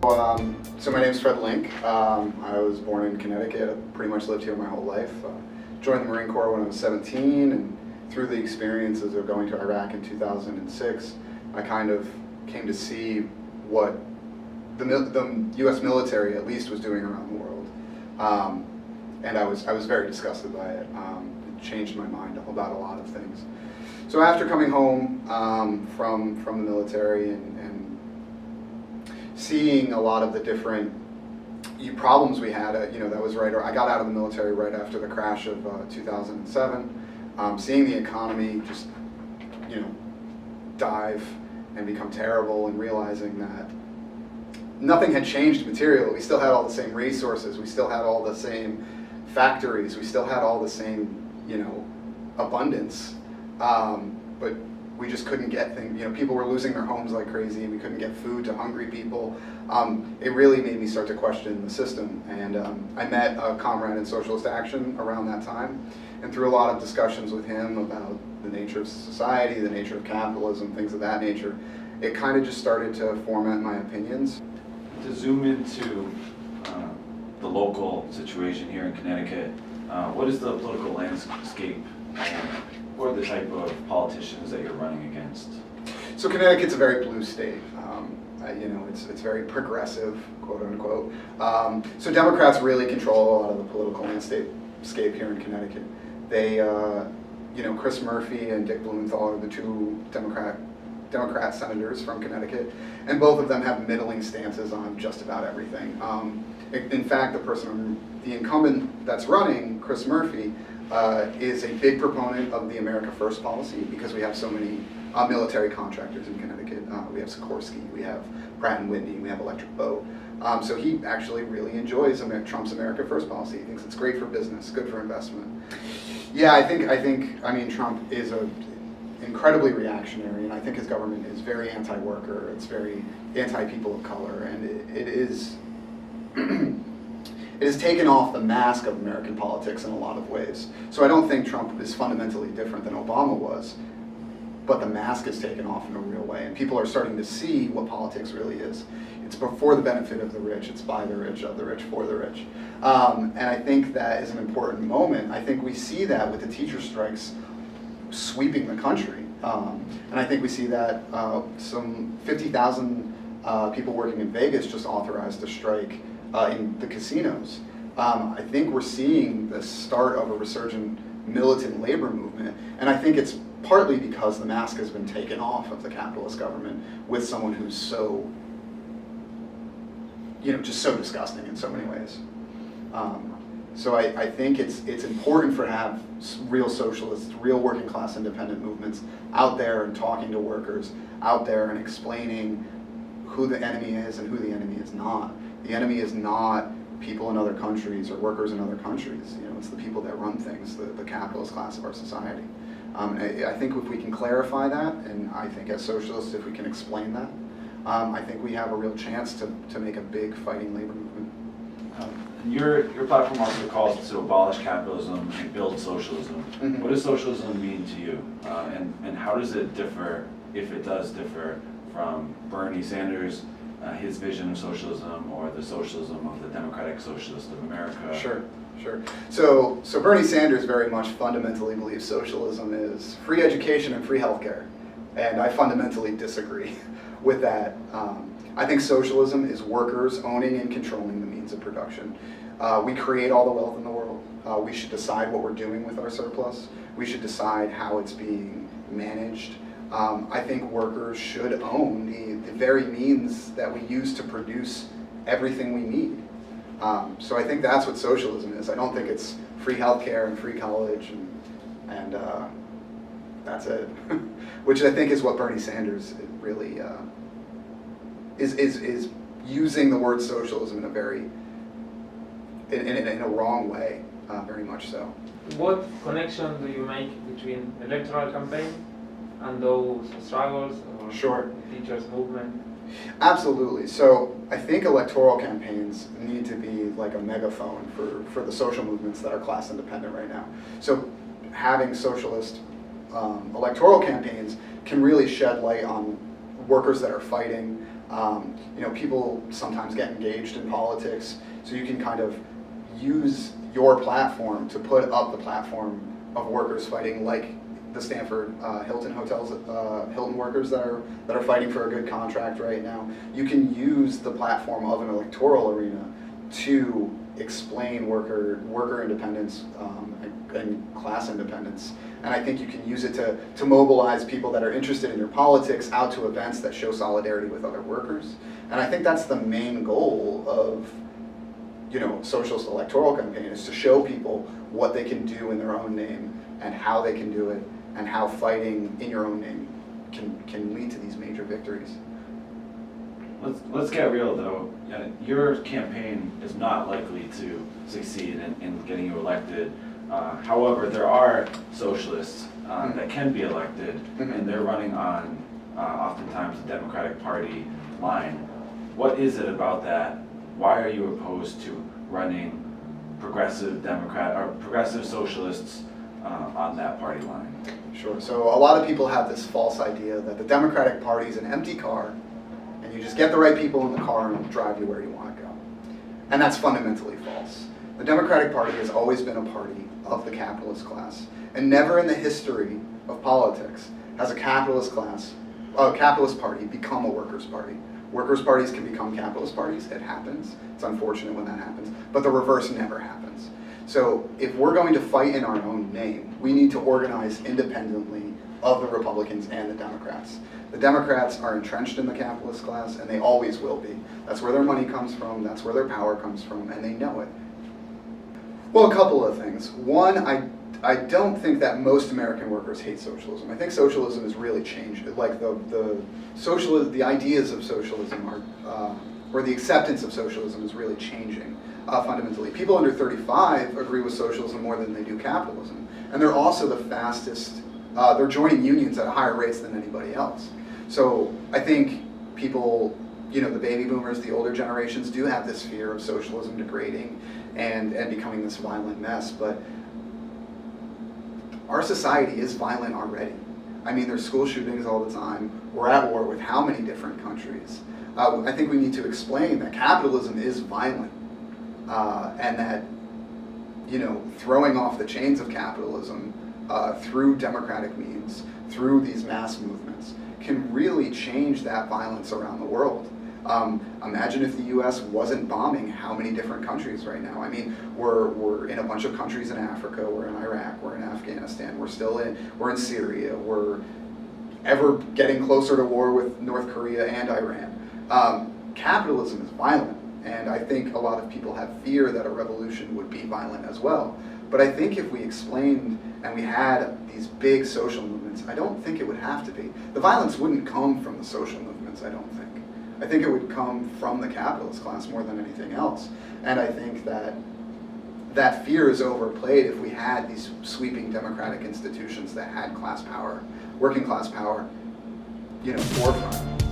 So my name's Fred Linck. I was born in Connecticut. I pretty much lived here my whole life. Joined the Marine Corps when I was 17, and through the experiences of going to Iraq in 2006, I kind of came to see what the U.S. military at least was doing around the world. And I was very disgusted by it. It changed my mind about a lot of things. So after coming home from the military and seeing a lot of the different problems we had, that was right. I got out of the military right after the crash of 2007. Seeing the economy just, dive and become terrible, and realizing that nothing had changed materially. We still had all the same resources. We still had all the same factories. We still had all the same, abundance. But we just couldn't get things. People were losing their homes like crazy. We couldn't get food to hungry people. It really made me start to question the system. And I met a comrade in Socialist Action around that time, and through a lot of discussions with him about the nature of society, the nature of capitalism, things of that nature, it kind of just started to format my opinions. To zoom into the local situation here in Connecticut, what is the political landscape? What are the type of politicians that you're running against? So Connecticut's a very blue state. It's very progressive, quote unquote. So Democrats really control a lot of the political landscape here in Connecticut. They, Chris Murphy and Dick Blumenthal are the two Democrat senators from Connecticut, and both of them have middling stances on just about everything. In fact, the incumbent that's running, Chris Murphy, is a big proponent of the America First policy, because we have so many military contractors in Connecticut. We have Sikorsky, we have Pratt & Whitney, we have Electric Boat. So he actually really enjoys Trump's America First policy. He thinks it's great for business, good for investment. Yeah, I mean, Trump is incredibly reactionary, and I think his government is very anti-worker. It's very anti-people of color, and it is. It has taken off the mask of American politics in a lot of ways. So I don't think Trump is fundamentally different than Obama was, but the mask is taken off in a real way, and people are starting to see what politics really is. It's for the benefit of the rich, it's by the rich, of the rich, for the rich. And I think that is an important moment. I think we see that with the teacher strikes sweeping the country. And I think we see that some 50,000 people working in Vegas just authorized a strike in the casinos. I think we're seeing the start of a resurgent militant labor movement, and I think it's partly because the mask has been taken off of the capitalist government with someone who's so, just so disgusting in so many ways. So I think it's important to have real socialists, real working class independent movements out there and talking to workers, out there and explaining who the enemy is and who the enemy is not. The enemy is not people in other countries or workers in other countries. It's the people that run things, the capitalist class of our society. I think if we can clarify that, and I think as socialists, if we can explain that, I think we have a real chance to make a big fighting labor movement. Your platform also calls to abolish capitalism and build socialism. Mm-hmm. What does socialism mean to you? And how does it differ, if it does differ, from Bernie Sanders, his vision of socialism, or the socialism of the Democratic Socialist of America? Sure. So Bernie Sanders very much fundamentally believes socialism is free education and free healthcare, and I fundamentally disagree with that. I think socialism is workers owning and controlling the means of production. We create all the wealth in the world. We should decide what we're doing with our surplus. We should decide how it's being managed. I think workers should own the very means that we use to produce everything we need. So I think that's what socialism is. I don't think it's free healthcare and free college and that's it. Which I think is what Bernie Sanders really is using the word socialism in a very in a wrong way, very much so. What connection do you make between electoral campaign and those struggles or Sure. the teachers' movement? Absolutely. So I think electoral campaigns need to be like a megaphone for the social movements that are class independent right now. So having socialist electoral campaigns can really shed light on workers that are fighting, People sometimes get engaged in politics, so you can kind of use your platform to put up the platform of workers fighting, like the Stanford Hilton hotels, Hilton workers that are fighting for a good contract right now. You can use the platform of an electoral arena to explain worker independence and class independence. And I think you can use it to mobilize people that are interested in your politics out to events that show solidarity with other workers. And I think that's the main goal of socialist electoral campaign, is to show people what they can do in their own name and how they can do it, and how fighting in your own name can lead to these major victories. Let's get real though. Your campaign is not likely to succeed in getting you elected. However, there are socialists that can be elected, and they're running on oftentimes the Democratic Party line. What is it about that? Why are you opposed to running progressive Democrat or progressive socialists on that party line? Sure. So a lot of people have this false idea that the Democratic Party is an empty car, and you just get the right people in the car and it'll drive you where you want to go. And that's fundamentally false. The Democratic Party has always been a party of the capitalist class, and never in the history of politics has a capitalist party become a workers' party. Workers' parties can become capitalist parties. It happens. It's unfortunate when that happens, but the reverse never happens. So if we're going to fight in our own name, we need to organize independently of the Republicans and the Democrats. The Democrats are entrenched in the capitalist class, and they always will be. That's where their money comes from, that's where their power comes from, and they know it. Well, a couple of things. One, I don't think that most American workers hate socialism. I think socialism has really changed. Like the ideas of socialism or the acceptance of socialism is really changing fundamentally. People under 35 agree with socialism more than they do capitalism. And they're also the fastest, they're joining unions at higher rates than anybody else. So I think people, the baby boomers, the older generations do have this fear of socialism degrading and becoming this violent mess. But our society is violent already. I mean, there's school shootings all the time. We're at war with how many different countries? I think we need to explain that capitalism is violent, and that, throwing off the chains of capitalism through democratic means, through these mass movements, can really change that violence around the world. Imagine if the U.S. wasn't bombing how many different countries right now. I mean, we're in a bunch of countries in Africa, we're in Iraq, we're in Afghanistan, we're in Syria, we're ever getting closer to war with North Korea and Iran. Capitalism is violent, and I think a lot of people have fear that a revolution would be violent as well. But I think if we explained and we had these big social movements, I don't think it would have to be. The violence wouldn't come from the social movements, I don't think. I think it would come from the capitalist class more than anything else. And I think that fear is overplayed if we had these sweeping democratic institutions that had class power, working class power, forefront.